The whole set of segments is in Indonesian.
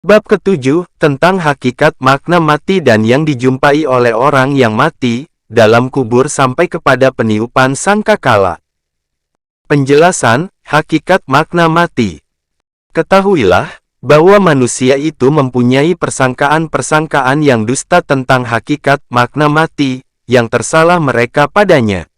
Bab ke-7, tentang hakikat makna mati dan yang dijumpai oleh orang yang mati dalam kubur sampai kepada peniupan sangkakala. Penjelasan, hakikat makna mati. Ketahuilah, bahwa manusia itu mempunyai persangkaan-persangkaan yang dusta tentang hakikat makna mati, yang tersalah mereka padanya.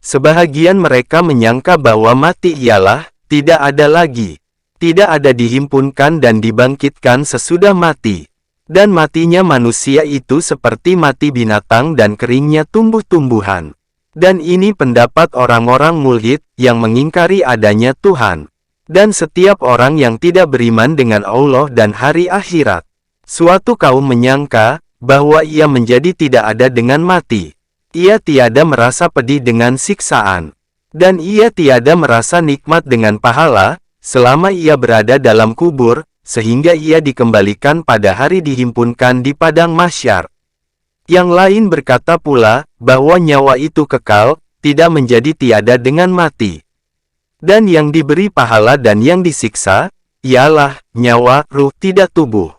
Sebahagian mereka menyangka bahwa mati ialah, tidak ada lagi. Tidak ada dihimpunkan dan dibangkitkan sesudah mati. Dan matinya manusia itu seperti mati binatang dan keringnya tumbuh-tumbuhan. Dan ini pendapat orang-orang mulhid yang mengingkari adanya Tuhan. Dan setiap orang yang tidak beriman dengan Allah dan hari akhirat. Suatu kaum menyangka bahwa ia menjadi tidak ada dengan mati. Ia tiada merasa pedih dengan siksaan. Dan ia tiada merasa nikmat dengan pahala, selama ia berada dalam kubur, sehingga ia dikembalikan pada hari dihimpunkan di padang mahsyar. Yang lain berkata pula, bahwa nyawa itu kekal, tidak menjadi tiada dengan mati. Dan yang diberi pahala dan yang disiksa, ialah nyawa, ruh, tidak tubuh.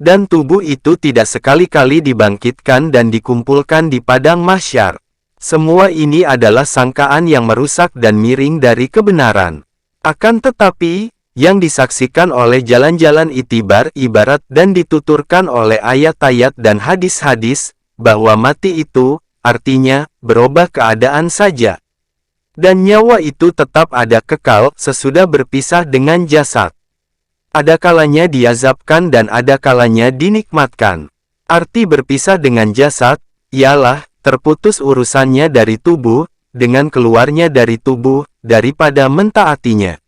Dan tubuh itu tidak sekali-kali dibangkitkan dan dikumpulkan di padang mahsyar. Semua ini adalah sangkaan yang merusak dan miring dari kebenaran. Akan tetapi, yang disaksikan oleh jalan-jalan itibar ibarat dan dituturkan oleh ayat-ayat dan hadis-hadis, bahwa mati itu, artinya, berubah keadaan saja. Dan nyawa itu tetap ada kekal sesudah berpisah dengan jasad. Ada kalanya diazabkan dan ada kalanya dinikmatkan. Arti berpisah dengan jasad, ialah, terputus urusannya dari tubuh, dengan keluarnya dari tubuh, daripada mentaatinya.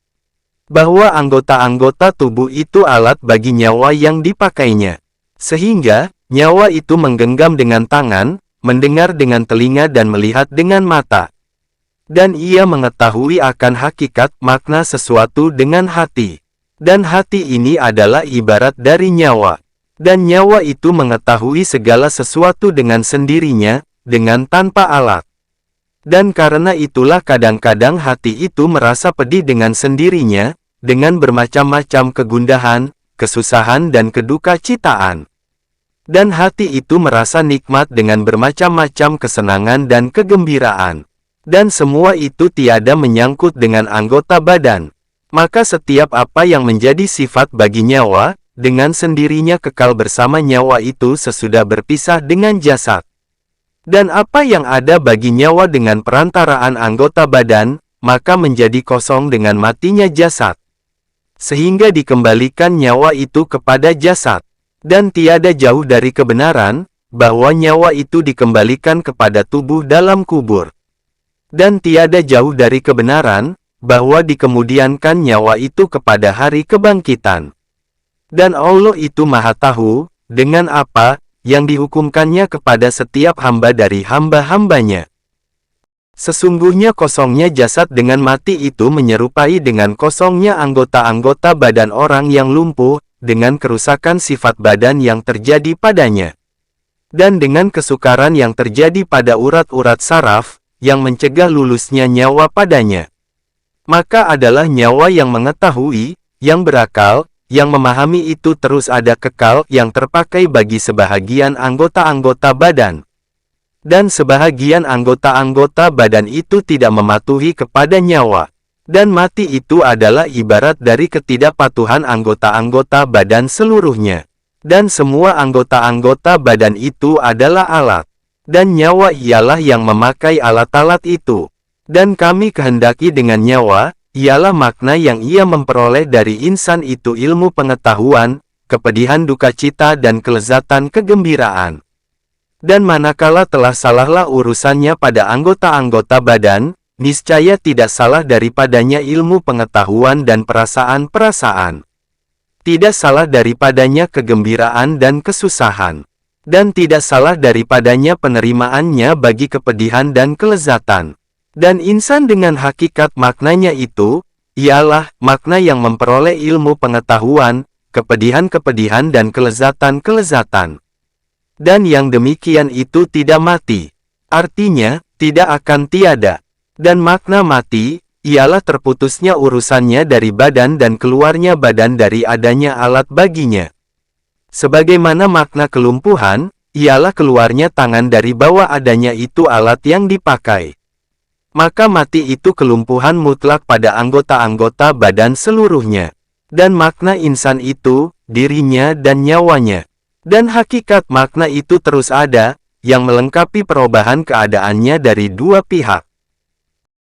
Bahwa anggota-anggota tubuh itu alat bagi nyawa yang dipakainya. Sehingga, nyawa itu menggenggam dengan tangan, mendengar dengan telinga dan melihat dengan mata. Dan ia mengetahui akan hakikat makna sesuatu dengan hati. Dan hati ini adalah ibarat dari nyawa. Dan nyawa itu mengetahui segala sesuatu dengan sendirinya, dengan tanpa alat. Dan karena itulah kadang-kadang hati itu merasa pedih dengan sendirinya, dengan bermacam-macam kegundahan, kesusahan dan keduka citaan. Dan hati itu merasa nikmat dengan bermacam-macam kesenangan dan kegembiraan. Dan semua itu tiada menyangkut dengan anggota badan. Maka setiap apa yang menjadi sifat bagi nyawa, dengan sendirinya kekal bersama nyawa itu sesudah berpisah dengan jasad. Dan apa yang ada bagi nyawa dengan perantaraan anggota badan, maka menjadi kosong dengan matinya jasad. Sehingga dikembalikan nyawa itu kepada jasad. Dan tiada jauh dari kebenaran, bahwa nyawa itu dikembalikan kepada tubuh dalam kubur. Dan tiada jauh dari kebenaran, bahwa dikemudiankan nyawa itu kepada hari kebangkitan. Dan Allah itu Maha Tahu, dengan apa yang dihukumkannya kepada setiap hamba dari hamba-hambanya. Sesungguhnya kosongnya jasad dengan mati itu menyerupai dengan kosongnya anggota-anggota badan orang yang lumpuh, dengan kerusakan sifat badan yang terjadi padanya. Dan dengan kesukaran yang terjadi pada urat-urat saraf, yang mencegah lulusnya nyawa padanya. Maka adalah nyawa yang mengetahui, yang berakal, yang memahami itu terus ada kekal yang terpakai bagi sebahagian anggota-anggota badan. Dan sebahagian anggota-anggota badan itu tidak mematuhi kepada nyawa. Dan mati itu adalah ibarat dari ketidakpatuhan anggota-anggota badan seluruhnya. Dan semua anggota-anggota badan itu adalah alat. Dan nyawa ialah yang memakai alat-alat itu. Dan kami kehendaki dengan nyawa, ialah makna yang ia memperoleh dari insan itu ilmu pengetahuan, kepedihan duka cita dan kelezatan kegembiraan. Dan manakala telah salahlah urusannya pada anggota-anggota badan, niscaya tidak salah daripadanya ilmu pengetahuan dan perasaan-perasaan. Tidak salah daripadanya kegembiraan dan kesusahan. Dan tidak salah daripadanya penerimaannya bagi kepedihan dan kelezatan. Dan insan dengan hakikat maknanya itu, ialah makna yang memperoleh ilmu pengetahuan, kepedihan-kepedihan dan kelezatan-kelezatan. Dan yang demikian itu tidak mati. Artinya, tidak akan tiada. Dan makna mati, ialah terputusnya urusannya dari badan dan keluarnya badan dari adanya alat baginya. Sebagaimana makna kelumpuhan, ialah keluarnya tangan dari bawah adanya itu alat yang dipakai. Maka mati itu kelumpuhan mutlak pada anggota-anggota badan seluruhnya. Dan makna insan itu, dirinya dan nyawanya. Dan hakikat makna itu terus ada, yang melengkapi perubahan keadaannya dari dua pihak.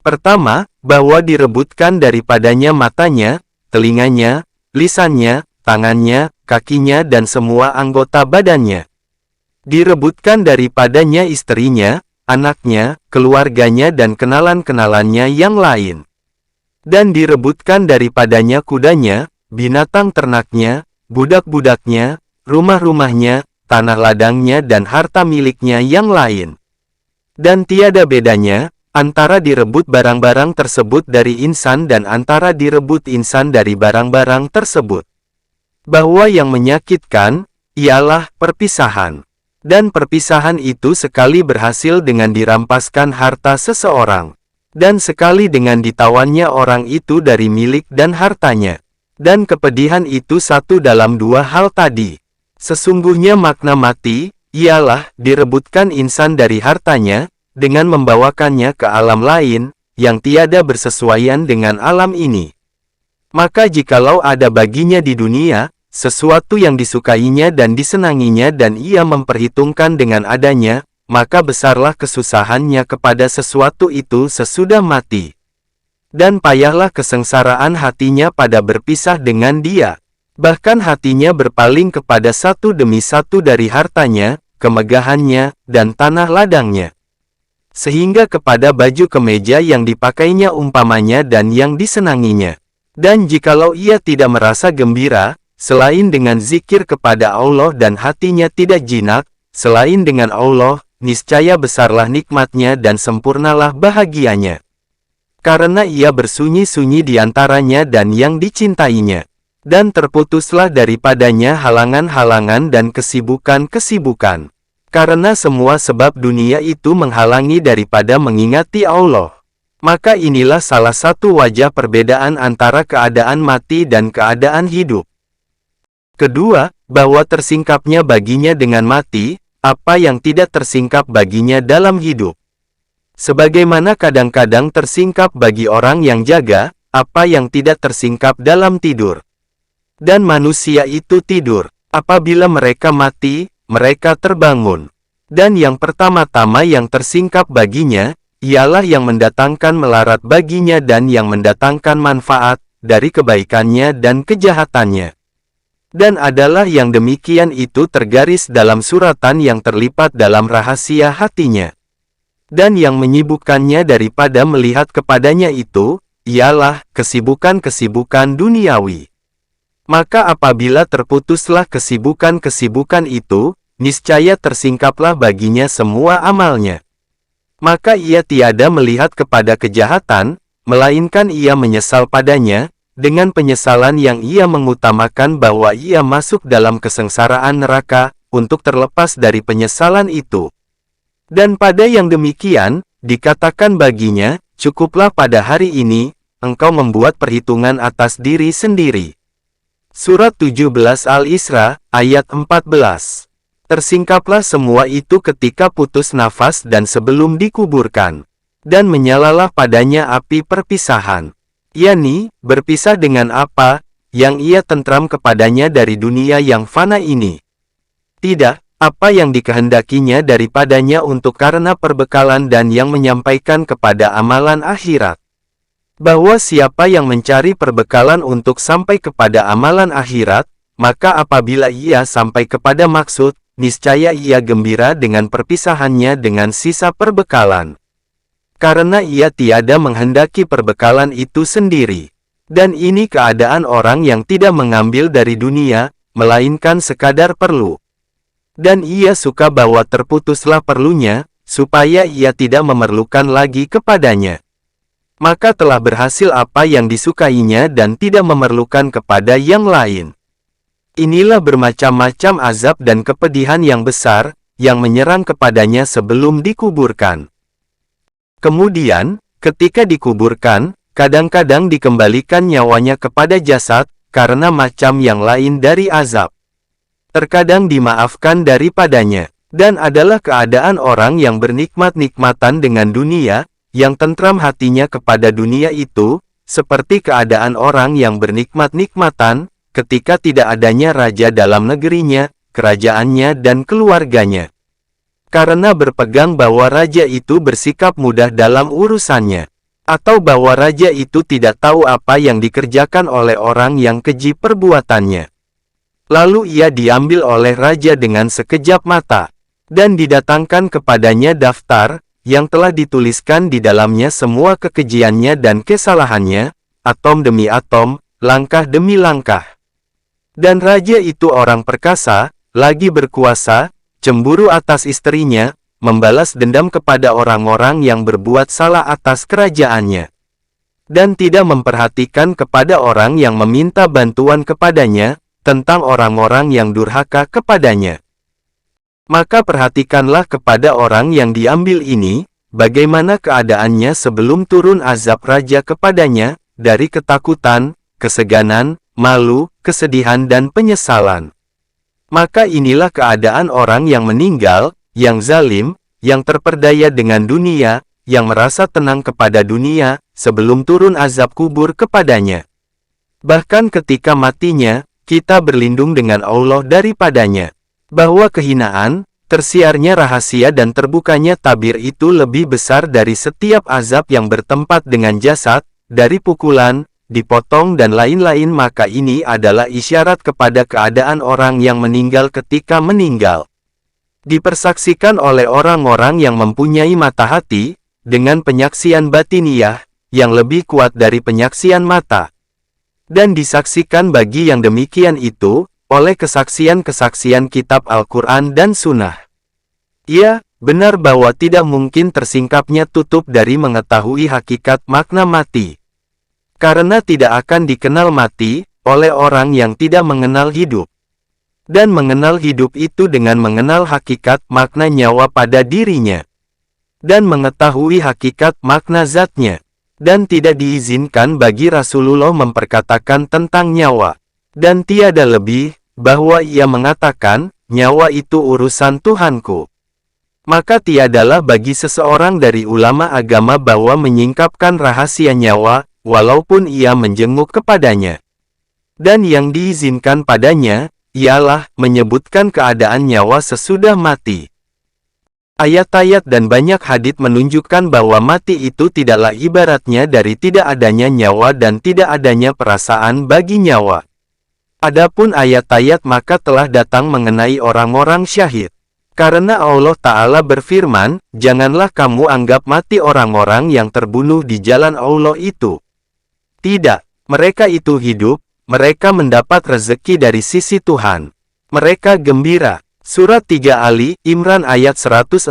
Pertama, bahwa direbutkan daripadanya matanya, telinganya, lisannya, tangannya, kakinya dan semua anggota badannya. Direbutkan daripadanya istrinya, anaknya, keluarganya dan kenalan-kenalannya yang lain. Dan direbutkan daripadanya kudanya, binatang ternaknya, budak-budaknya, rumah-rumahnya, tanah ladangnya dan harta miliknya yang lain. Dan tiada bedanya, antara direbut barang-barang tersebut dari insan dan antara direbut insan dari barang-barang tersebut. Bahwa yang menyakitkan, ialah perpisahan. Dan perpisahan itu sekali berhasil dengan dirampaskan harta seseorang. Dan sekali dengan ditawannya orang itu dari milik dan hartanya. Dan kepedihan itu satu dalam dua hal tadi. Sesungguhnya makna mati, ialah direbutkan insan dari hartanya, dengan membawakannya ke alam lain, yang tiada bersesuaian dengan alam ini. Maka jikalau ada baginya di dunia, sesuatu yang disukainya dan disenanginya dan ia memperhitungkan dengan adanya, maka besarlah kesusahannya kepada sesuatu itu sesudah mati. Dan payahlah kesengsaraan hatinya pada berpisah dengan dia. Bahkan hatinya berpaling kepada satu demi satu dari hartanya, kemegahannya, dan tanah ladangnya. Sehingga kepada baju kemeja yang dipakainya umpamanya dan yang disenanginya. Dan jikalau ia tidak merasa gembira, selain dengan zikir kepada Allah dan hatinya tidak jinak, selain dengan Allah, niscaya besarlah nikmatnya dan sempurnalah bahagianya. Karena ia bersunyi-sunyi di antaranya dan yang dicintainya. Dan terputuslah daripadanya halangan-halangan dan kesibukan-kesibukan. Karena semua sebab dunia itu menghalangi daripada mengingati Allah. Maka inilah salah satu wajah perbedaan antara keadaan mati dan keadaan hidup. Kedua, bahwa tersingkapnya baginya dengan mati, apa yang tidak tersingkap baginya dalam hidup. Sebagaimana kadang-kadang tersingkap bagi orang yang jaga, apa yang tidak tersingkap dalam tidur. Dan manusia itu tidur. Apabila mereka mati, mereka terbangun. Dan yang pertama-tama yang tersingkap baginya, ialah yang mendatangkan melarat baginya dan yang mendatangkan manfaat, dari kebaikannya dan kejahatannya. Dan adalah yang demikian itu tergaris dalam suratan yang terlipat dalam rahasia hatinya. Dan yang menyibukkannya daripada melihat kepadanya itu, ialah kesibukan-kesibukan duniawi. Maka apabila terputuslah kesibukan-kesibukan itu, niscaya tersingkaplah baginya semua amalnya. Maka ia tiada melihat kepada kejahatan, melainkan ia menyesal padanya, dengan penyesalan yang ia mengutamakan bahwa ia masuk dalam kesengsaraan neraka, untuk terlepas dari penyesalan itu. Dan pada yang demikian, dikatakan baginya, cukuplah pada hari ini, engkau membuat perhitungan atas diri sendiri. Surat 17 Al-Isra, ayat 14. Tersingkaplah semua itu ketika putus nafas dan sebelum dikuburkan. Dan menyalalah padanya api perpisahan. Yani, berpisah dengan apa, yang ia tentram kepadanya dari dunia yang fana ini. Tidak, apa yang dikehendakinya daripadanya untuk karena perbekalan dan yang menyampaikan kepada amalan akhirat. Bahwa siapa yang mencari perbekalan untuk sampai kepada amalan akhirat, maka apabila ia sampai kepada maksud, niscaya ia gembira dengan perpisahannya dengan sisa perbekalan. Karena ia tiada menghendaki perbekalan itu sendiri. Dan ini keadaan orang yang tidak mengambil dari dunia, melainkan sekadar perlu. Dan ia suka bahwa terputuslah perlunya, supaya ia tidak memerlukan lagi kepadanya. Maka telah berhasil apa yang disukainya dan tidak memerlukan kepada yang lain. Inilah bermacam-macam azab dan kepedihan yang besar, yang menyerang kepadanya sebelum dikuburkan. Kemudian, ketika dikuburkan, kadang-kadang dikembalikan nyawanya kepada jasad, karena macam yang lain dari azab. Terkadang dimaafkan daripadanya. Dan adalah keadaan orang yang bernikmat-nikmatan dengan dunia, yang tentram hatinya kepada dunia itu, seperti keadaan orang yang bernikmat-nikmatan, ketika tidak adanya raja dalam negerinya, kerajaannya dan keluarganya. Karena berpegang bahwa raja itu bersikap mudah dalam urusannya. Atau bahwa raja itu tidak tahu apa yang dikerjakan oleh orang yang keji perbuatannya. Lalu ia diambil oleh raja dengan sekejap mata. Dan didatangkan kepadanya daftar, yang telah dituliskan di dalamnya semua kekejiannya dan kesalahannya, atom demi atom, langkah demi langkah. Dan raja itu orang perkasa, lagi berkuasa, cemburu atas istrinya, membalas dendam kepada orang-orang yang berbuat salah atas kerajaannya. Dan tidak memperhatikan kepada orang yang meminta bantuan kepadanya, tentang orang-orang yang durhaka kepadanya. Maka perhatikanlah kepada orang yang diambil ini, bagaimana keadaannya sebelum turun azab raja kepadanya, dari ketakutan, keseganan, malu, kesedihan dan penyesalan. Maka inilah keadaan orang yang meninggal, yang zalim, yang terperdaya dengan dunia, yang merasa tenang kepada dunia, sebelum turun azab kubur kepadanya. Bahkan ketika matinya, kita berlindung dengan Allah daripadanya. Bahwa kehinaan, tersiarnya rahasia dan terbukanya tabir itu lebih besar dari setiap azab yang bertempat dengan jasad, dari pukulan, dipotong dan lain-lain, maka ini adalah isyarat kepada keadaan orang yang meninggal ketika meninggal. Dipersaksikan oleh orang-orang yang mempunyai mata hati, dengan penyaksian batiniyah, yang lebih kuat dari penyaksian mata. Dan disaksikan bagi yang demikian itu, oleh kesaksian-kesaksian kitab Al-Quran dan Sunnah. Ya, benar bahwa tidak mungkin tersingkapnya tutup dari mengetahui hakikat makna mati. Karena tidak akan dikenal mati, oleh orang yang tidak mengenal hidup. Dan mengenal hidup itu dengan mengenal hakikat makna nyawa pada dirinya. Dan mengetahui hakikat makna zatnya. Dan tidak diizinkan bagi Rasulullah memperkatakan tentang nyawa. Dan tiada lebih, bahwa ia mengatakan, nyawa itu urusan Tuhanku. Maka tiadalah bagi seseorang dari ulama agama bahwa menyingkapkan rahasia nyawa, walaupun ia menjenguk kepadanya. Dan yang diizinkan padanya, ialah menyebutkan keadaan nyawa sesudah mati. Ayat-ayat dan banyak hadits menunjukkan bahwa mati itu tidaklah ibaratnya dari tidak adanya nyawa dan tidak adanya perasaan bagi nyawa. Adapun ayat-ayat maka telah datang mengenai orang-orang syahid. Karena Allah Ta'ala berfirman, janganlah kamu anggap mati orang-orang yang terbunuh di jalan Allah itu. Tidak, mereka itu hidup, mereka mendapat rezeki dari sisi Tuhan. Mereka gembira. Surat 3 Ali Imran ayat 169-170.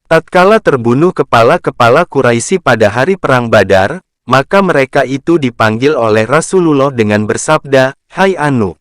Tatkala terbunuh kepala-kepala Quraisy pada hari perang Badar, maka mereka itu dipanggil oleh Rasulullah dengan bersabda, Hai Anu,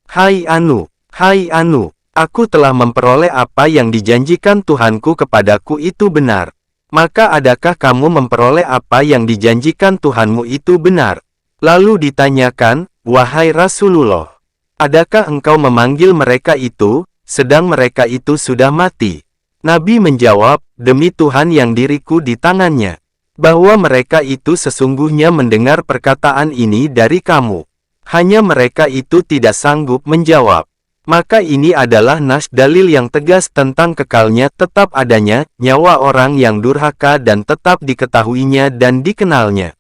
Hai Anu, Hai Anu, aku telah memperoleh apa yang dijanjikan Tuhanku kepadaku itu benar. Maka adakah kamu memperoleh apa yang dijanjikan Tuhanmu itu benar? Lalu ditanyakan, Wahai Rasulullah, adakah engkau memanggil mereka itu, sedang mereka itu sudah mati? Nabi menjawab, demi Tuhan yang diriku di tangannya, bahwa mereka itu sesungguhnya mendengar perkataan ini dari kamu. Hanya mereka itu tidak sanggup menjawab. Maka ini adalah nas dalil yang tegas tentang kekalnya tetap adanya nyawa orang yang durhaka dan tetap diketahuinya dan dikenalnya.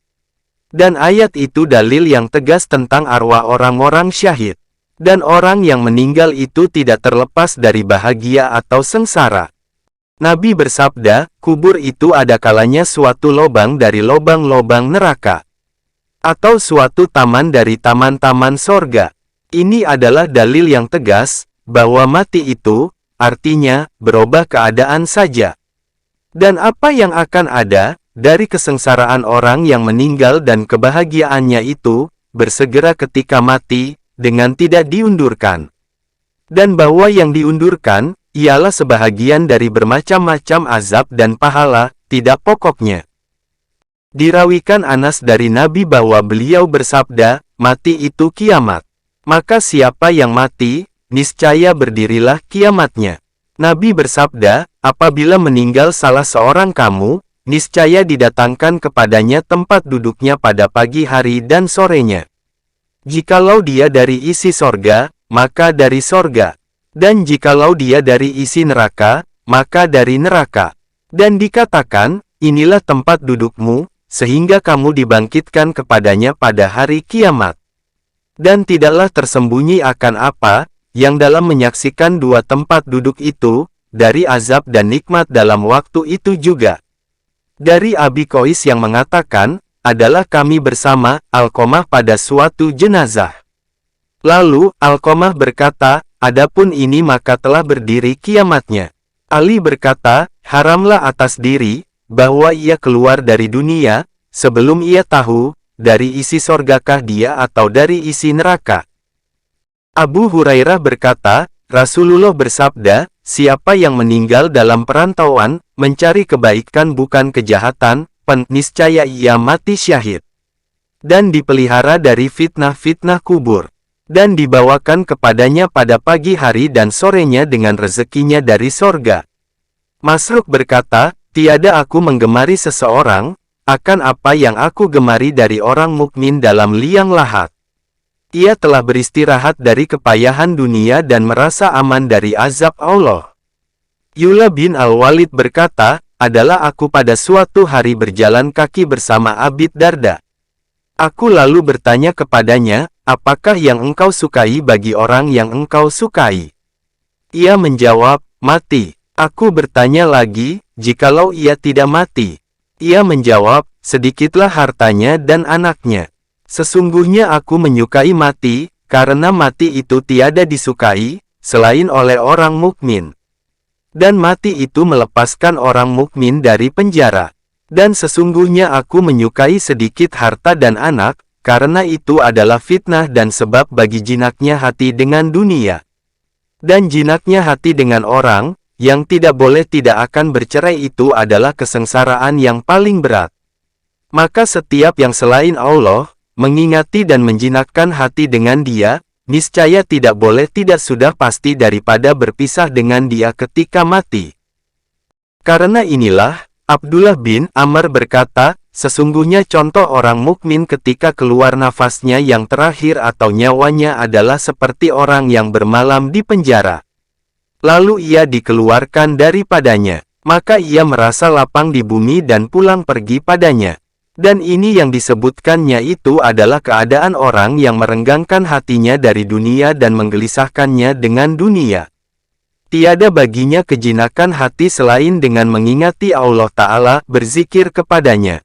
Dan ayat itu dalil yang tegas tentang arwah orang-orang syahid. Dan orang yang meninggal itu tidak terlepas dari bahagia atau sengsara. Nabi bersabda, kubur itu ada kalanya suatu lobang dari lobang-lobang neraka. Atau suatu taman dari taman-taman sorga. Ini adalah dalil yang tegas, bahwa mati itu, artinya, berubah keadaan saja. Dan apa yang akan ada, dari kesengsaraan orang yang meninggal dan kebahagiaannya itu, bersegera ketika mati, dengan tidak diundurkan. Dan bahwa yang diundurkan, ialah sebahagian dari bermacam-macam azab dan pahala, tidak pokoknya. Dirawikan Anas dari Nabi bahwa beliau bersabda, mati itu kiamat. Maka siapa yang mati, niscaya berdirilah kiamatnya. Nabi bersabda, apabila meninggal salah seorang kamu, niscaya didatangkan kepadanya tempat duduknya pada pagi hari dan sorenya. Jikalau dia dari isi sorga, maka dari sorga. Dan jikalau dia dari isi neraka, maka dari neraka. Dan dikatakan, inilah tempat dudukmu, sehingga kamu dibangkitkan kepadanya pada hari kiamat. Dan tidaklah tersembunyi akan apa, yang dalam menyaksikan dua tempat duduk itu, dari azab dan nikmat dalam waktu itu juga. Dari Abi Qais yang mengatakan, adalah kami bersama Alqamah pada suatu jenazah. Lalu, Alqamah berkata, adapun ini maka telah berdiri kiamatnya. Ali berkata, haramlah atas diri, bahwa ia keluar dari dunia, sebelum ia tahu, dari isi sorgakah dia atau dari isi neraka. Abu Hurairah berkata, Rasulullah bersabda, siapa yang meninggal dalam perantauan, mencari kebaikan bukan kejahatan, niscaya ia mati syahid. Dan dipelihara dari fitnah-fitnah kubur. Dan dibawakan kepadanya pada pagi hari dan sorenya dengan rezekinya dari sorga. Masruk berkata, tiada aku menggemari seseorang, akan apa yang aku gemari dari orang mukmin dalam liang lahat. Ia telah beristirahat dari kepayahan dunia dan merasa aman dari azab Allah. Yula bin Al-Walid berkata, adalah aku pada suatu hari berjalan kaki bersama Abid Darda. Aku lalu bertanya kepadanya, apakah yang engkau sukai bagi orang yang engkau sukai? Ia menjawab, mati. Aku bertanya lagi, jikalau ia tidak mati. Ia menjawab, sedikitlah hartanya dan anaknya. Sesungguhnya aku menyukai mati, karena mati itu tiada disukai, selain oleh orang mukmin. Dan mati itu melepaskan orang mukmin dari penjara. Dan sesungguhnya aku menyukai sedikit harta dan anak, karena itu adalah fitnah dan sebab bagi jinaknya hati dengan dunia. Dan jinaknya hati dengan orang, yang tidak boleh tidak akan bercerai itu adalah kesengsaraan yang paling berat. Maka setiap yang selain Allah, mengingati dan menjinakkan hati dengan dia, niscaya tidak boleh tidak sudah pasti daripada berpisah dengan dia ketika mati. Karena inilah, Abdullah bin Amr berkata, sesungguhnya contoh orang mukmin ketika keluar nafasnya yang terakhir atau nyawanya adalah seperti orang yang bermalam di penjara. Lalu ia dikeluarkan daripadanya, maka ia merasa lapang di bumi dan pulang pergi padanya. Dan ini yang disebutkannya itu adalah keadaan orang yang merenggangkan hatinya dari dunia dan menggelisahkannya dengan dunia. Tiada baginya kejinakan hati selain dengan mengingati Allah Ta'ala, berzikir kepadanya.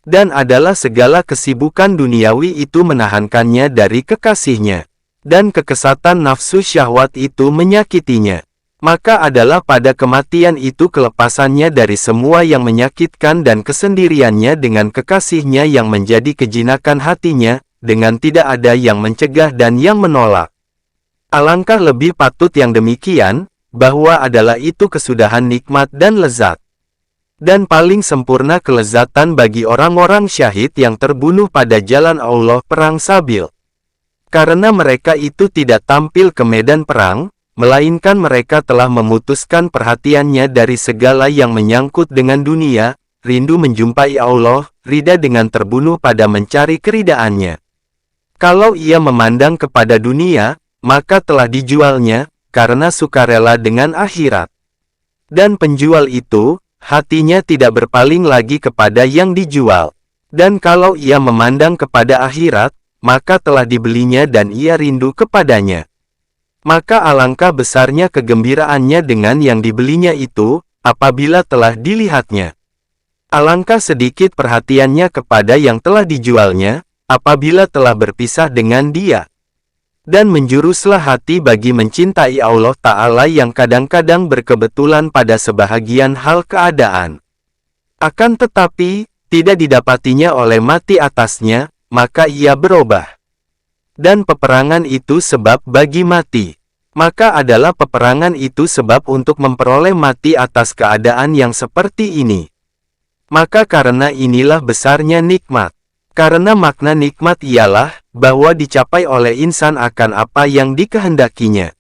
Dan adalah segala kesibukan duniawi itu menahankannya dari kekasihnya. Dan kekesatan nafsu syahwat itu menyakitinya. Maka adalah pada kematian itu kelepasannya dari semua yang menyakitkan dan kesendiriannya dengan kekasihnya yang menjadi kejinakan hatinya, dengan tidak ada yang mencegah dan yang menolak. Alangkah lebih patut yang demikian, bahwa adalah itu kesudahan nikmat dan lezat. Dan paling sempurna kelezatan bagi orang-orang syahid yang terbunuh pada jalan Allah perang sabil. Karena mereka itu tidak tampil ke medan perang, melainkan mereka telah memutuskan perhatiannya dari segala yang menyangkut dengan dunia, rindu menjumpai Allah, rida dengan terbunuh pada mencari keridaannya. Kalau ia memandang kepada dunia, maka telah dijualnya, karena sukarela dengan akhirat. Dan penjual itu, hatinya tidak berpaling lagi kepada yang dijual. Dan kalau ia memandang kepada akhirat, maka telah dibelinya dan ia rindu kepadanya. Maka alangkah besarnya kegembiraannya dengan yang dibelinya itu, apabila telah dilihatnya. Alangkah sedikit perhatiannya kepada yang telah dijualnya, apabila telah berpisah dengan dia. Dan menjuruslah hati bagi mencintai Allah Ta'ala yang kadang-kadang berkebetulan pada sebahagian hal keadaan. Akan tetapi, tidak didapatinya oleh mati atasnya, maka ia berubah. Dan peperangan itu sebab bagi mati. Maka adalah peperangan itu sebab untuk memperoleh mati atas keadaan yang seperti ini. Maka karena inilah besarnya nikmat. Karena makna nikmat ialah bahwa dicapai oleh insan akan apa yang dikehendakinya.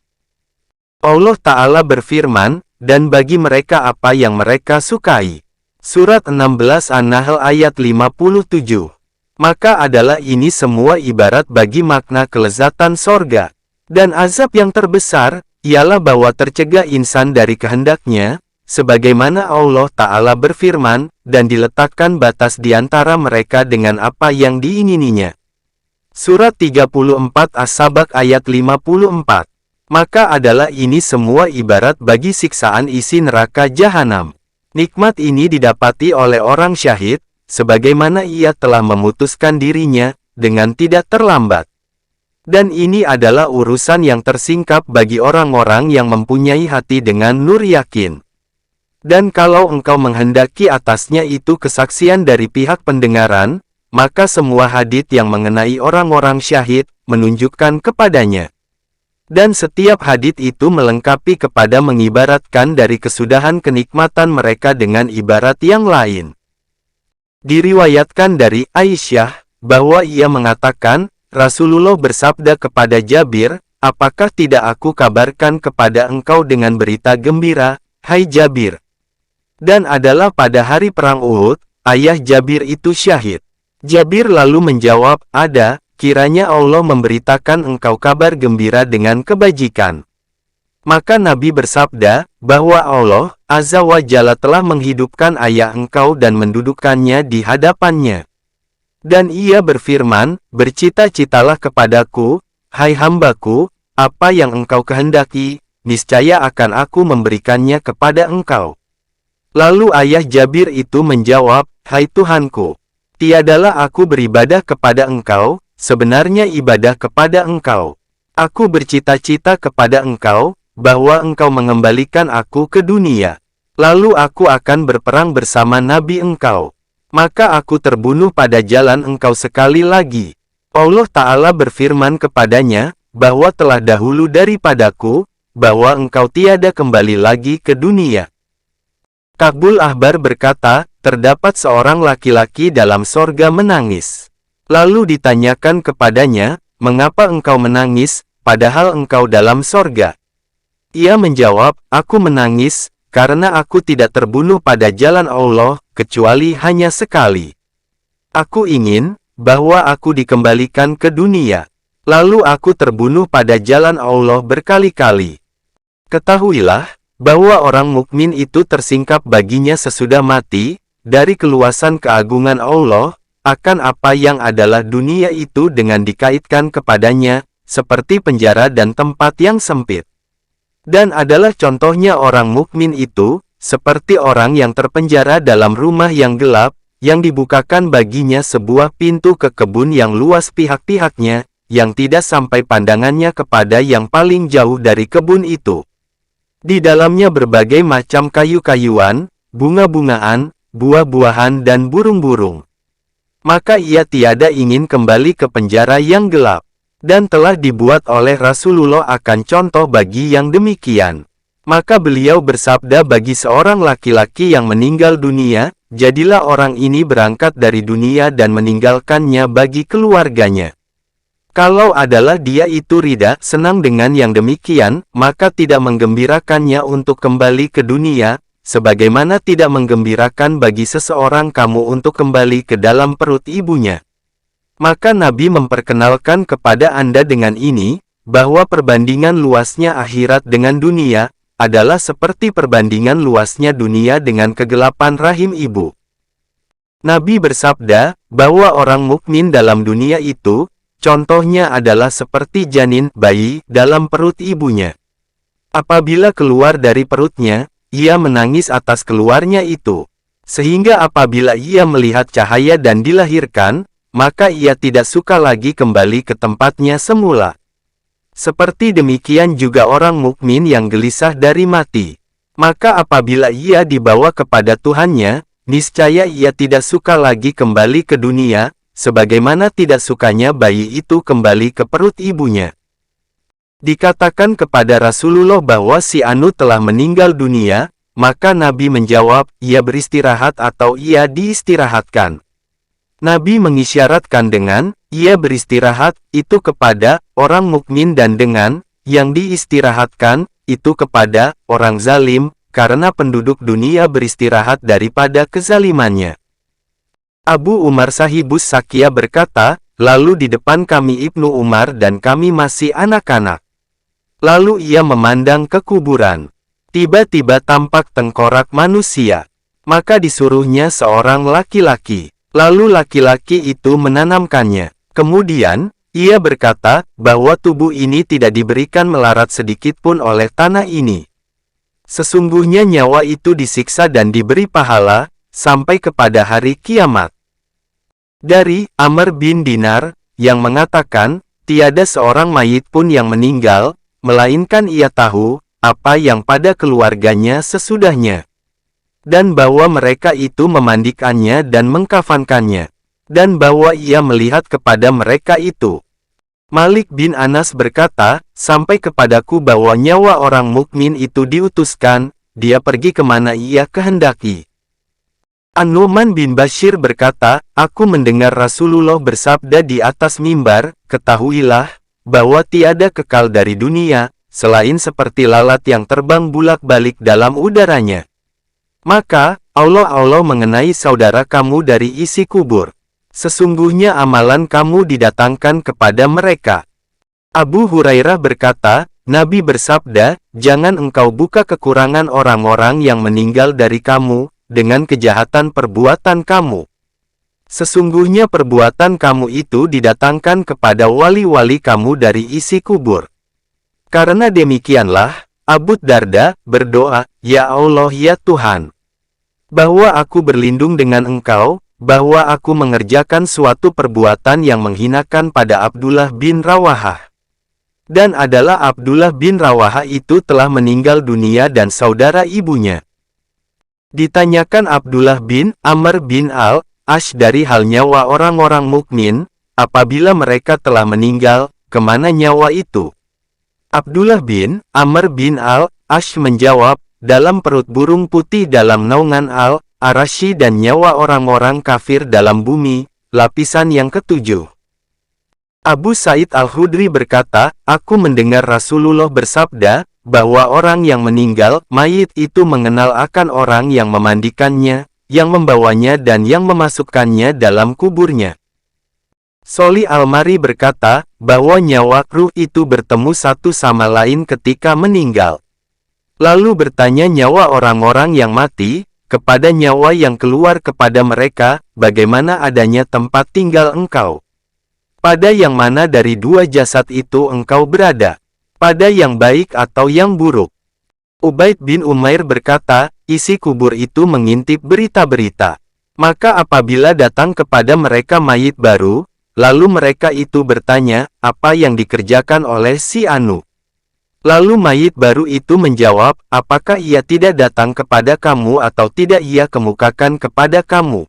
Allah Ta'ala berfirman, dan bagi mereka apa yang mereka sukai. Surat 16 An-Nahl ayat 57. Maka adalah ini semua ibarat bagi makna kelezatan sorga. Dan azab yang terbesar, ialah bahwa tercegah insan dari kehendaknya, sebagaimana Allah Ta'ala berfirman, dan diletakkan batas di antara mereka dengan apa yang diingininya. Surat 34 As-Sabak ayat 54. Maka adalah ini semua ibarat bagi siksaan isi neraka jahanam. Nikmat ini didapati oleh orang syahid, sebagaimana ia telah memutuskan dirinya, dengan tidak terlambat. Dan ini adalah urusan yang tersingkap bagi orang-orang yang mempunyai hati dengan nur yakin. Dan kalau engkau menghendaki atasnya itu kesaksian dari pihak pendengaran, maka semua hadits yang mengenai orang-orang syahid, menunjukkan kepadanya. Dan setiap hadits itu melengkapi kepada mengibaratkan dari kesudahan kenikmatan mereka dengan ibarat yang lain. Diriwayatkan dari Aisyah, bahwa ia mengatakan, Rasulullah bersabda kepada Jabir, apakah tidak aku kabarkan kepada engkau dengan berita gembira, hai Jabir? Dan adalah pada hari perang Uhud, ayah Jabir itu syahid. Jabir lalu menjawab, ada, kiranya Allah memberitakan engkau kabar gembira dengan kebajikan. Maka Nabi bersabda, bahwa Allah, Azza wa Jalla telah menghidupkan ayah engkau dan mendudukkannya di hadapannya. Dan ia berfirman, bercita-citalah kepadaku, hai hambaku, apa yang engkau kehendaki, niscaya akan aku memberikannya kepada engkau. Lalu ayah Jabir itu menjawab, hai Tuhanku, tiadalah aku beribadah kepada engkau, sebenarnya ibadah kepada engkau. Aku bercita-cita kepada engkau, bahwa engkau mengembalikan aku ke dunia. Lalu aku akan berperang bersama Nabi engkau. Maka aku terbunuh pada jalan engkau sekali lagi. Allah Ta'ala berfirman kepadanya, bahwa telah dahulu daripadaku, bahwa engkau tiada kembali lagi ke dunia. Ka'bul Ahbar berkata, terdapat seorang laki-laki dalam sorga menangis. Lalu ditanyakan kepadanya, mengapa engkau menangis, padahal engkau dalam sorga? Ia menjawab, aku menangis, karena aku tidak terbunuh pada jalan Allah, kecuali hanya sekali. Aku ingin, bahwa aku dikembalikan ke dunia. Lalu aku terbunuh pada jalan Allah berkali-kali. Ketahuilah, bahwa orang mukmin itu tersingkap baginya sesudah mati, dari keluasan keagungan Allah, akan apa yang adalah dunia itu dengan dikaitkan kepadanya, seperti penjara dan tempat yang sempit. Dan adalah contohnya orang mukmin itu, seperti orang yang terpenjara dalam rumah yang gelap, yang dibukakan baginya sebuah pintu ke kebun yang luas pihak-pihaknya, yang tidak sampai pandangannya kepada yang paling jauh dari kebun itu. Di dalamnya berbagai macam kayu-kayuan, bunga-bungaan, buah-buahan dan burung-burung. Maka ia tiada ingin kembali ke penjara yang gelap. Dan telah dibuat oleh Rasulullah akan contoh bagi yang demikian. Maka beliau bersabda bagi seorang laki-laki yang meninggal dunia, jadilah orang ini berangkat dari dunia dan meninggalkannya bagi keluarganya. Kalau adalah dia itu rida, senang dengan yang demikian, maka tidak menggembirakannya untuk kembali ke dunia, sebagaimana tidak menggembirakan bagi seseorang kamu untuk kembali ke dalam perut ibunya. Maka Nabi memperkenalkan kepada Anda dengan ini, bahwa perbandingan luasnya akhirat dengan dunia, adalah seperti perbandingan luasnya dunia dengan kegelapan rahim ibu. Nabi bersabda, bahwa orang mukmin dalam dunia itu, contohnya adalah seperti janin bayi dalam perut ibunya. Apabila keluar dari perutnya, ia menangis atas keluarnya itu. Sehingga apabila ia melihat cahaya dan dilahirkan, maka ia tidak suka lagi kembali ke tempatnya semula. Seperti demikian juga orang mukmin yang gelisah dari mati. Maka apabila ia dibawa kepada Tuhannya, niscaya ia tidak suka lagi kembali ke dunia, sebagaimana tidak sukanya bayi itu kembali ke perut ibunya. Dikatakan kepada Rasulullah bahwa si Anu telah meninggal dunia, Maka Nabi menjawab, ia beristirahat atau ia diistirahatkan. Nabi mengisyaratkan dengan, ia beristirahat, itu kepada orang mukmin dan dengan, yang diistirahatkan, itu kepada orang zalim, karena penduduk dunia beristirahat daripada kezalimannya. Abu Umar Sahibus Sakia berkata, lalu di depan kami Ibnu Umar dan kami masih anak-anak. Lalu ia memandang ke kuburan. Tiba-tiba tampak tengkorak manusia. Maka disuruhnya seorang laki-laki. Lalu laki-laki itu menanamkannya. Kemudian, ia berkata, bahwa tubuh ini tidak diberikan melarat sedikitpun oleh tanah ini. Sesungguhnya nyawa itu disiksa dan diberi pahala, sampai kepada hari kiamat. Dari Amr bin Dinar, yang mengatakan, tiada seorang mayit pun yang meninggal, melainkan ia tahu, apa yang pada keluarganya sesudahnya. Dan bahwa mereka itu memandikannya dan mengkafankannya. Dan bahwa ia melihat kepada mereka itu. Malik bin Anas berkata, sampai kepadaku bahwa nyawa orang mukmin itu diutuskan, dia pergi kemana ia kehendaki. An-Nu'man bin Bashir berkata, aku mendengar Rasulullah bersabda di atas mimbar, ketahuilah, bahwa tiada kekal dari dunia, selain seperti lalat yang terbang bulak-balik dalam udaranya. Maka, Allah mengenai saudara kamu dari isi kubur. Sesungguhnya amalan kamu didatangkan kepada mereka. Abu Hurairah berkata, Nabi bersabda, jangan engkau buka kekurangan orang-orang yang meninggal dari kamu, dengan kejahatan perbuatan kamu. Sesungguhnya perbuatan kamu itu didatangkan kepada wali-wali kamu dari isi kubur. Karena demikianlah, Abu Darda berdoa, ya Allah ya Tuhan, bahwa aku berlindung dengan engkau, bahwa aku mengerjakan suatu perbuatan yang menghinakan pada Abdullah bin Rawahah. Dan adalah Abdullah bin Rawahah itu telah meninggal dunia dan saudara ibunya. Ditanyakan Abdullah bin Amr bin Al-Ash dari hal nyawa orang-orang mukmin, apabila mereka telah meninggal, kemana nyawa itu? Abdullah bin Amr bin Al-Ash menjawab, dalam perut burung putih dalam naungan Al-Arashi dan nyawa orang-orang kafir dalam bumi, lapisan yang ketujuh. Abu Sa'id Al-Khudri berkata, aku mendengar Rasulullah bersabda, bahwa orang yang meninggal, mayit itu mengenal akan orang yang memandikannya, yang membawanya dan yang memasukkannya dalam kuburnya. Soli Al-Mari berkata, bahwa nyawa ruh itu bertemu satu sama lain ketika meninggal. Lalu bertanya nyawa orang-orang yang mati, kepada nyawa yang keluar kepada mereka, bagaimana adanya tempat tinggal engkau? Pada yang mana dari dua jasad itu engkau berada? Pada yang baik atau yang buruk? Ubaid bin Umair berkata, isi kubur itu mengintip berita-berita. Maka apabila datang kepada mereka mayit baru, lalu mereka itu bertanya, apa yang dikerjakan oleh si Anu? Lalu mayit baru itu menjawab, apakah ia tidak datang kepada kamu atau tidak ia kemukakan kepada kamu?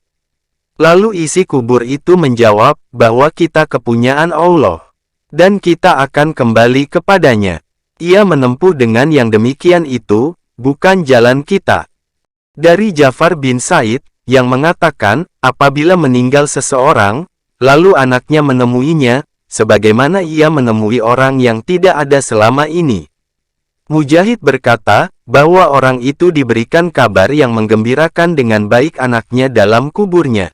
Lalu isi kubur itu menjawab, bahwa kita kepunyaan Allah. Dan kita akan kembali kepadanya. Ia menempuh dengan yang demikian itu, bukan jalan kita. Dari Ja'far bin Said, yang mengatakan, apabila meninggal seseorang, lalu anaknya menemuinya, sebagaimana ia menemui orang yang tidak ada selama ini. Mujahid berkata, bahwa orang itu diberikan kabar yang menggembirakan dengan baik anaknya dalam kuburnya.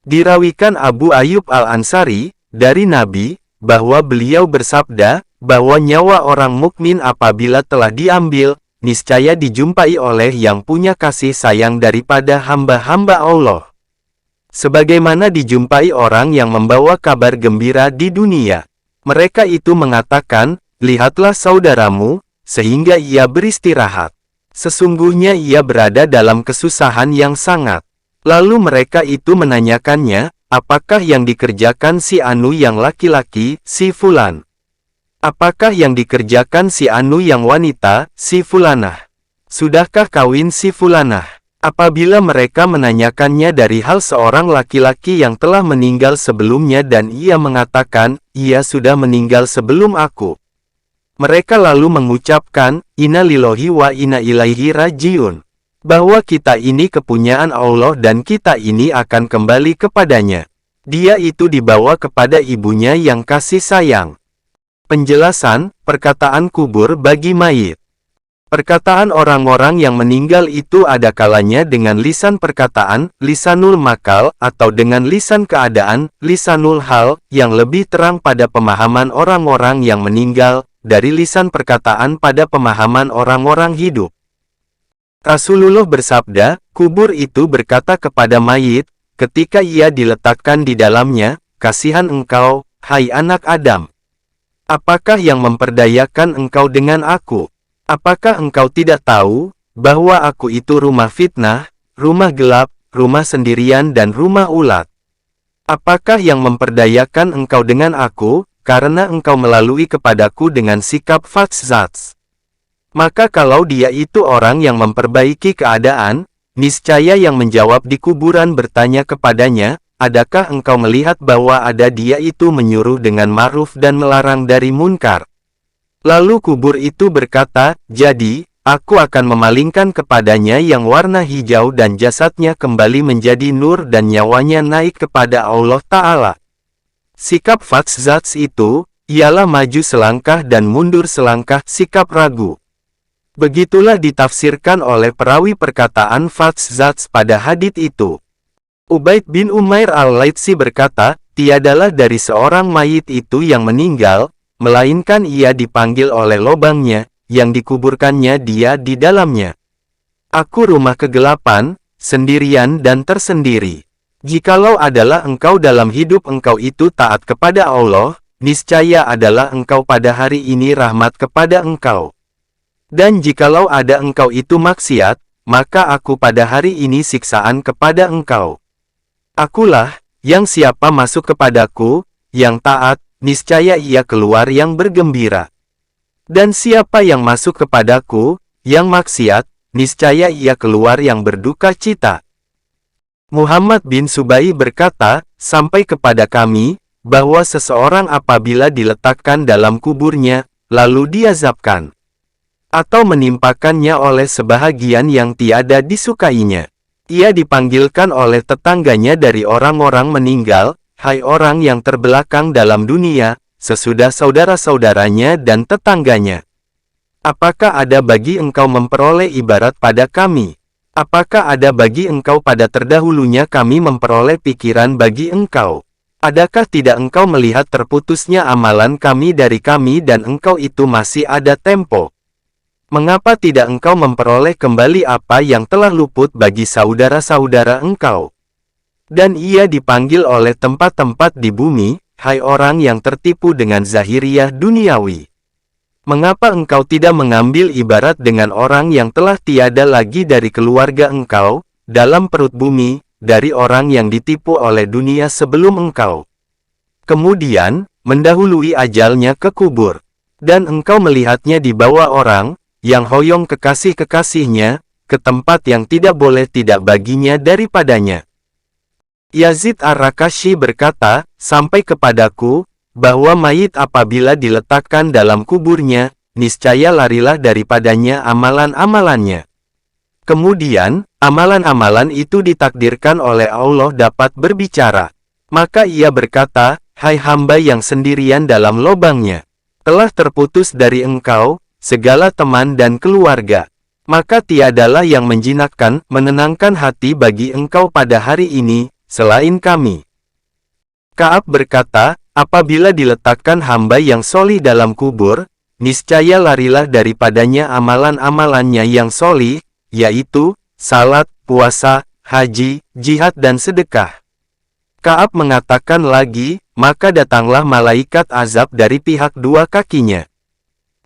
Dirawikan Abu Ayyub Al-Ansari, dari Nabi, bahwa beliau bersabda, bahwa nyawa orang mukmin apabila telah diambil, niscaya dijumpai oleh yang punya kasih sayang daripada hamba-hamba Allah. Sebagaimana dijumpai orang yang membawa kabar gembira di dunia. Mereka itu mengatakan, lihatlah saudaramu, sehingga ia beristirahat. Sesungguhnya ia berada dalam kesusahan yang sangat. Lalu mereka itu menanyakannya, apakah yang dikerjakan si Anu yang laki-laki, si Fulan? Apakah yang dikerjakan si Anu yang wanita, si Fulanah? Sudahkah kawin si Fulanah? Apabila mereka menanyakannya dari hal seorang laki-laki yang telah meninggal sebelumnya dan ia mengatakan, ia sudah meninggal sebelum aku. Mereka lalu mengucapkan, Inna lillahi wa inna ilaihi rajiun. bahwa kita ini kepunyaan Allah dan kita ini akan kembali kepadanya. Dia itu dibawa kepada ibunya yang kasih sayang. Penjelasan, perkataan kubur bagi mayit. Perkataan orang-orang yang meninggal itu ada kalanya dengan lisan perkataan, lisanul makal, atau dengan lisan keadaan, lisanul hal, yang lebih terang pada pemahaman orang-orang yang meninggal, dari lisan perkataan pada pemahaman orang-orang hidup. Rasulullah bersabda, kubur itu berkata kepada mayit, ketika ia diletakkan di dalamnya, kasihan engkau, hai anak Adam. Apakah yang memperdayakan engkau dengan aku? Apakah engkau tidak tahu, bahwa aku itu rumah fitnah, rumah gelap, rumah sendirian dan rumah ulat? Apakah yang memperdayakan engkau dengan aku, karena engkau melalui kepadaku dengan sikap fatzats? Maka kalau dia itu orang yang memperbaiki keadaan, niscaya yang menjawab di kuburan bertanya kepadanya, adakah engkau melihat bahwa ada dia itu menyuruh dengan ma'ruf dan melarang dari munkar? Lalu kubur itu berkata, jadi, aku akan memalingkan kepadanya yang warna hijau dan jasadnya kembali menjadi nur dan nyawanya naik kepada Allah Ta'ala. Sikap fatzats itu, ialah maju selangkah dan mundur selangkah, sikap ragu. Begitulah ditafsirkan oleh perawi perkataan fatzats pada hadits itu. Ubaid bin Umair al-Laitsi berkata, tiadalah dari seorang mayit itu yang meninggal, melainkan ia dipanggil oleh lobangnya, yang dikuburkannya dia di dalamnya. Aku rumah kegelapan, sendirian dan tersendiri. Jikalau adalah engkau dalam hidup engkau itu taat kepada Allah, niscaya adalah engkau pada hari ini rahmat kepada engkau. Dan jikalau ada engkau itu maksiat, maka aku pada hari ini siksaan kepada engkau. Akulah, yang siapa masuk kepadaku, yang taat, niscaya ia keluar yang bergembira. Dan siapa yang masuk kepadaku, yang maksiat, niscaya ia keluar yang berduka cita. Muhammad bin Subai berkata, sampai kepada kami, bahwa seseorang apabila diletakkan dalam kuburnya, lalu diazabkan, atau menimpakannya oleh sebahagian yang tiada disukainya, ia dipanggilkan oleh tetangganya dari orang-orang meninggal, hai orang yang terbelakang dalam dunia, sesudah saudara-saudaranya dan tetangganya. Apakah ada bagi engkau memperoleh ibarat pada kami? Apakah ada bagi engkau pada terdahulunya kami memperoleh pikiran bagi engkau? Adakah tidak engkau melihat terputusnya amalan kami dari kami dan engkau itu masih ada tempo? Mengapa tidak engkau memperoleh kembali apa yang telah luput bagi saudara-saudara engkau? Dan ia dipanggil oleh tempat-tempat di bumi, hai orang yang tertipu dengan zahiriyah duniawi. Mengapa engkau tidak mengambil ibarat dengan orang yang telah tiada lagi dari keluarga engkau, dalam perut bumi, dari orang yang ditipu oleh dunia sebelum engkau? Kemudian, mendahului ajalnya ke kubur. Dan engkau melihatnya dibawa orang, yang hoyong kekasih-kekasihnya, ke tempat yang tidak boleh tidak baginya daripadanya. Yazid ar-Rakashi berkata, sampai kepadaku, bahwa mayit apabila diletakkan dalam kuburnya, niscaya larilah daripadanya amalan-amalannya. Kemudian, amalan-amalan itu ditakdirkan oleh Allah dapat berbicara. Maka ia berkata, hai hamba yang sendirian dalam lobangnya, telah terputus dari engkau, segala teman dan keluarga. Maka tiadalah yang menjinakkan, menenangkan hati bagi engkau pada hari ini, selain kami. Ka'ab berkata, apabila diletakkan hamba yang solih dalam kubur, niscaya larilah daripadanya amalan-amalannya yang solih, yaitu, salat, puasa, haji, jihad dan sedekah. Ka'ab mengatakan lagi, maka datanglah malaikat azab dari pihak dua kakinya.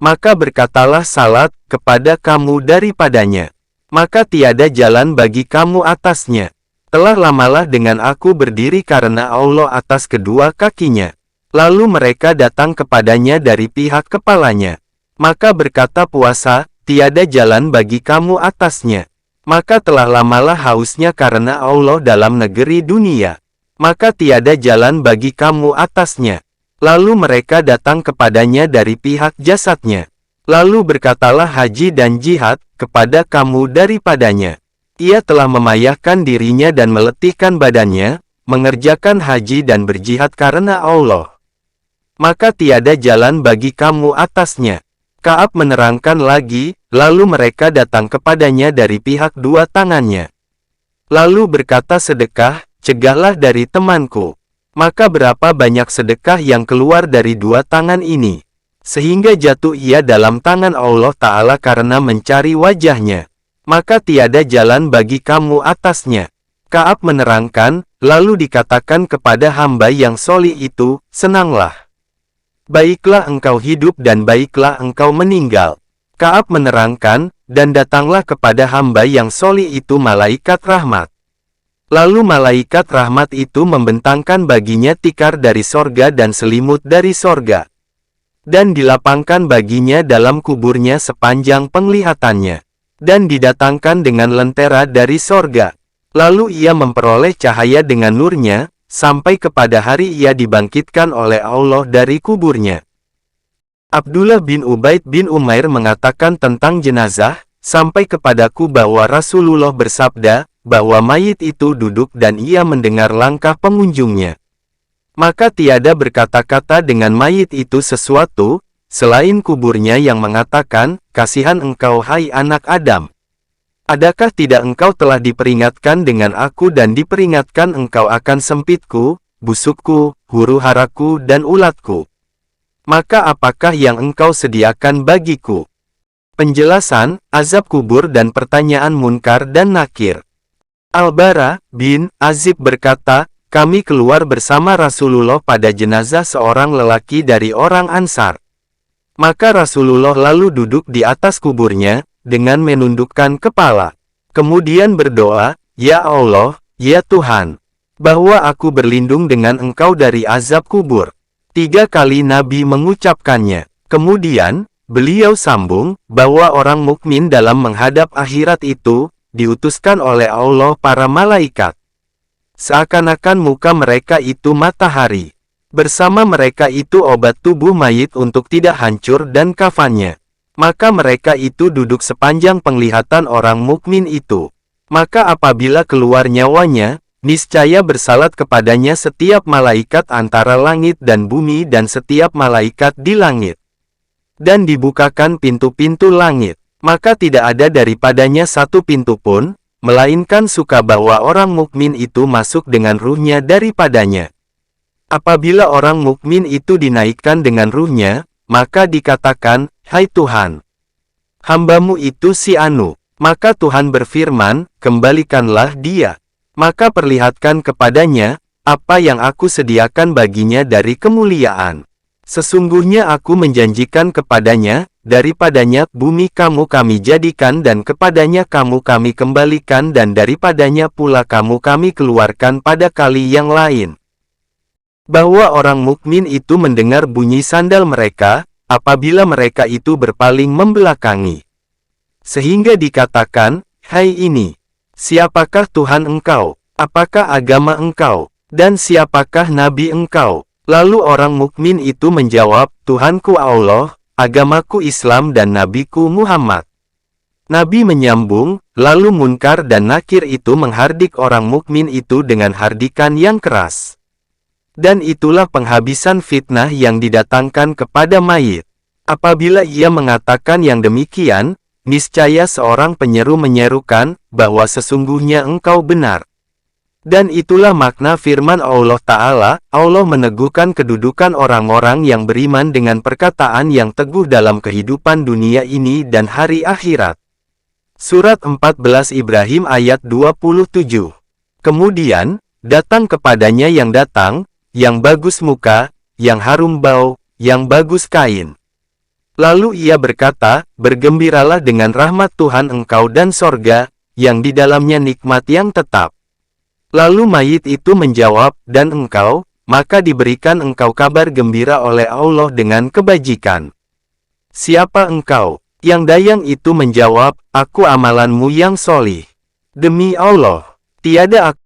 Maka berkatalah salat, kepada kamu daripadanya. Maka tiada jalan bagi kamu atasnya. Telah lamalah dengan aku berdiri karena Allah atas kedua kakinya. Lalu mereka datang kepadanya dari pihak kepalanya. Maka berkata puasa, tiada jalan bagi kamu atasnya. Maka telah lamalah hausnya karena Allah dalam negeri dunia. Maka tiada jalan bagi kamu atasnya. Lalu mereka datang kepadanya dari pihak jasadnya. Lalu berkatalah haji dan jihad, kepada kamu daripadanya. Ia telah memayahkan dirinya dan meletihkan badannya, mengerjakan haji dan berjihad karena Allah. Maka tiada jalan bagi kamu atasnya. Ka'ab menerangkan lagi, lalu mereka datang kepadanya dari pihak dua tangannya. Lalu berkata, sedekah, cegahlah dari temanku. Maka berapa banyak sedekah yang keluar dari dua tangan ini, sehingga jatuh ia dalam tangan Allah Ta'ala karena mencari wajahnya. Maka tiada jalan bagi kamu atasnya. Ka'ab menerangkan, lalu dikatakan kepada hamba yang solih itu, senanglah. Baiklah engkau hidup dan baiklah engkau meninggal. Ka'ab menerangkan, dan datanglah kepada hamba yang solih itu malaikat rahmat. Lalu malaikat rahmat itu membentangkan baginya tikar dari sorga dan selimut dari sorga. Dan dilapangkan baginya dalam kuburnya sepanjang penglihatannya. Dan didatangkan dengan lentera dari sorga. Lalu ia memperoleh cahaya dengan nurnya, sampai kepada hari ia dibangkitkan oleh Allah dari kuburnya. Abdullah bin Ubaid bin Umair mengatakan tentang jenazah, sampai kepadaku bahwa Rasulullah bersabda, bahwa mayit itu duduk dan ia mendengar langkah pengunjungnya. Maka tiada berkata-kata dengan mayit itu sesuatu, selain kuburnya yang mengatakan, kasihan engkau hai anak Adam. Adakah tidak engkau telah diperingatkan dengan aku dan diperingatkan engkau akan sempitku, busukku, huru haraku dan ulatku? Maka apakah yang engkau sediakan bagiku? Penjelasan, azab kubur dan pertanyaan Munkar dan Nakir. Al-Bara bin Azib berkata, kami keluar bersama Rasulullah pada jenazah seorang lelaki dari orang Ansar. Maka Rasulullah lalu duduk di atas kuburnya, dengan menundukkan kepala. Kemudian berdoa, ya Allah, ya Tuhan, bahwa aku berlindung dengan engkau dari azab kubur. 3 kali Nabi mengucapkannya. Kemudian, beliau sambung, bahwa orang mukmin dalam menghadap akhirat itu, diutuskan oleh Allah para malaikat. Seakan-akan muka mereka itu matahari. Bersama mereka itu obat tubuh mayit untuk tidak hancur dan kafannya. Maka mereka itu duduk sepanjang penglihatan orang mukmin itu. Maka apabila keluar nyawanya, niscaya bersalat kepadanya setiap malaikat antara langit dan bumi dan setiap malaikat di langit. Dan dibukakan pintu-pintu langit. Maka tidak ada daripadanya satu pintu pun, melainkan suka bahwa orang mukmin itu masuk dengan ruhnya daripadanya. Apabila orang mukmin itu dinaikkan dengan ruhnya, maka dikatakan, hai Tuhan, hambamu itu si Anu. Maka Tuhan berfirman, kembalikanlah dia. Maka perlihatkan kepadanya, apa yang aku sediakan baginya dari kemuliaan. Sesungguhnya aku menjanjikan kepadanya, daripadanya bumi kamu kami jadikan dan kepadanya kamu kami kembalikan dan daripadanya pula kamu kami keluarkan pada kali yang lain. Bahwa orang mukmin itu mendengar bunyi sandal mereka, apabila mereka itu berpaling membelakangi. Sehingga dikatakan, hai ini, siapakah Tuhan engkau? Apakah agama engkau? Dan siapakah Nabi engkau? Lalu orang mukmin itu menjawab, Tuhanku Allah, agamaku Islam dan Nabiku Muhammad. Nabi menyambung, lalu Munkar dan Nakir itu menghardik orang mukmin itu dengan hardikan yang keras. Dan itulah penghabisan fitnah yang didatangkan kepada mayit. Apabila ia mengatakan yang demikian, niscaya seorang penyeru menyerukan, bahwa sesungguhnya engkau benar. Dan itulah makna firman Allah Ta'ala, Allah meneguhkan kedudukan orang-orang yang beriman dengan perkataan yang teguh dalam kehidupan dunia ini dan hari akhirat. Surat 14 Ibrahim ayat 27. Kemudian, datang kepadanya yang datang, yang bagus muka, yang harum bau, yang bagus kain. Lalu ia berkata, bergembiralah dengan rahmat Tuhan engkau dan sorga, yang di dalamnya nikmat yang tetap. Lalu mayit itu menjawab, dan engkau, maka diberikan engkau kabar gembira oleh Allah dengan kebajikan. Siapa engkau? Yang dayang itu menjawab, aku amalanmu yang solih. Demi Allah, tiada aku